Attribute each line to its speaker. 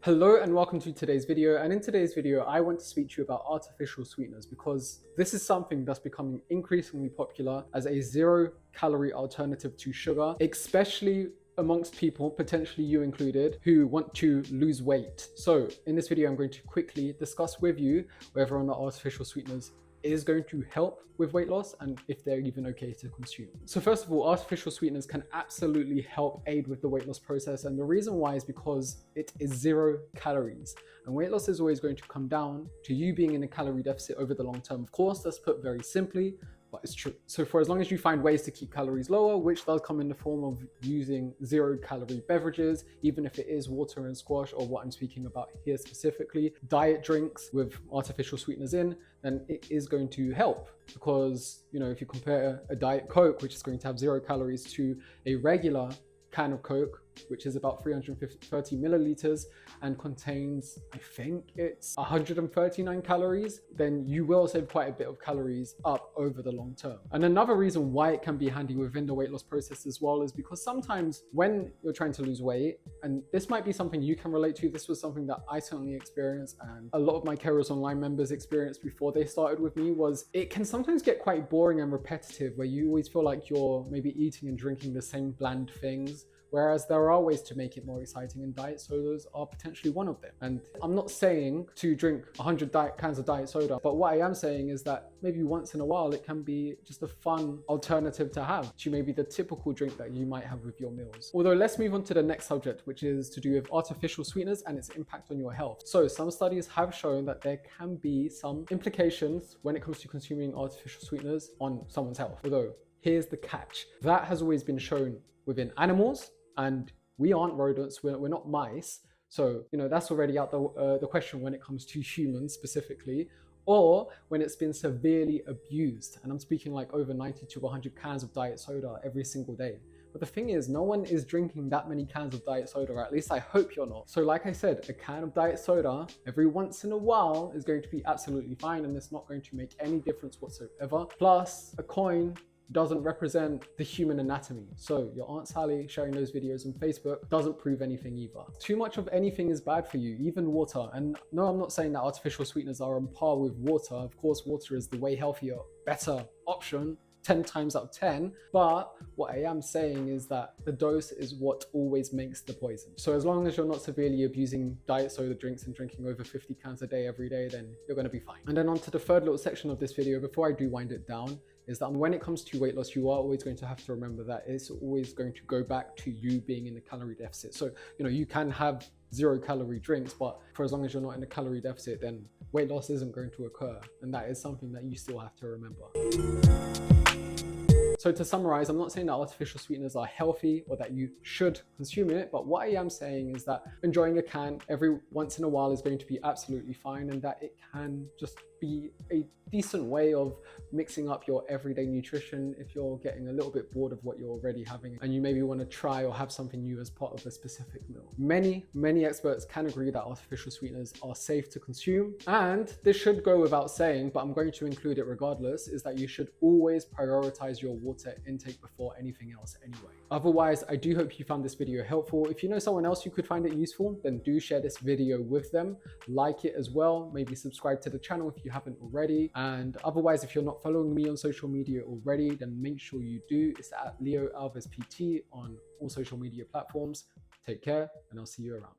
Speaker 1: Hello and welcome to today's video, and in today's video I want to speak to you about artificial sweeteners because this is something that's becoming increasingly popular as a zero-calorie alternative to sugar, especially amongst people, potentially you included, who want to lose weight. So in this video I'm going to quickly discuss with you whether or not artificial sweeteners is going to help with weight loss and if they're even okay to consume. So first of all, artificial sweeteners can absolutely help aid with the weight loss process, and the reason why is because it is 0 calories, and weight loss is always going to come down to you being in a calorie deficit over the long term. Of course, that's put very simply, but it's true. So for as long as you find ways to keep calories lower, which does come in the form of using 0 calorie beverages, even if it is water and squash or what I'm speaking about here specifically, diet drinks with artificial sweeteners in, then it is going to help. Because, you know, if you compare a Diet Coke, which is going to have 0 calories, to a regular can of Coke, which is about 330 milliliters and contains, I think it's 139 calories, then you will save quite a bit of calories up over the long term. And another reason why it can be handy within the weight loss process as well is because sometimes when you're trying to lose weight, and this might be something you can relate to, this was something that I certainly experienced and a lot of my Keros Online members experienced before they started with me, was it can sometimes get quite boring and repetitive where you always feel like you're maybe eating and drinking the same bland things. Whereas there are ways to make it more exciting, and diet sodas are potentially one of them. And I'm not saying to drink 100 cans of diet soda, but what I am saying is that maybe once in a while it can be just a fun alternative to have to maybe the typical drink that you might have with your meals. Although let's move on to the next subject, which is to do with artificial sweeteners and its impact on your health. So some studies have shown that there can be some implications when it comes to consuming artificial sweeteners on someone's health. Although here's the catch. That has always been shown within animals, and we aren't rodents, we're not mice. So, you know, that's already out the question when it comes to humans specifically, or when it's been severely abused. And I'm speaking like over 90 to 100 cans of diet soda every single day. But the thing is, no one is drinking that many cans of diet soda, or at least I hope you're not. So like I said, a can of diet soda every once in a while is going to be absolutely fine, and it's not going to make any difference whatsoever. Plus, a coin doesn't represent the human anatomy. So your Aunt Sally sharing those videos on Facebook doesn't prove anything either. Too much of anything is bad for you, even water. And no, I'm not saying that artificial sweeteners are on par with water. Of course, water is the way healthier, better option, 10 times out of 10. But what I am saying is that the dose is what always makes the poison. So as long as you're not severely abusing diet soda drinks and drinking over 50 cans a day every day, then you're going to be fine. And then on to the third little section of this video, before I do wind it down, is that when it comes to weight loss, you are always going to have to remember that it's always going to go back to you being in a calorie deficit. So, you know, you can have 0 calorie drinks, but for as long as you're not in a calorie deficit, then weight loss isn't going to occur. And that is something that you still have to remember. So to summarize, I'm not saying that artificial sweeteners are healthy or that you should consume it, but what I am saying is that enjoying a can every once in a while is going to be absolutely fine, and that it can just be a decent way of mixing up your everyday nutrition if you're getting a little bit bored of what you're already having and you maybe want to try or have something new as part of a specific meal. Many experts can agree that artificial sweeteners are safe to consume, and this should go without saying, but I'm going to include it regardless, is that you should always prioritize your water intake before anything else anyway. Otherwise, I do hope you found this video helpful. If you know someone else who could find it useful, then do share this video with them, like it as well, maybe subscribe to the channel if you haven't already. And otherwise, if you're not following me on social media already, then make sure you do. It's at Leo Alves PT on all social media platforms. Take care, and I'll see you around.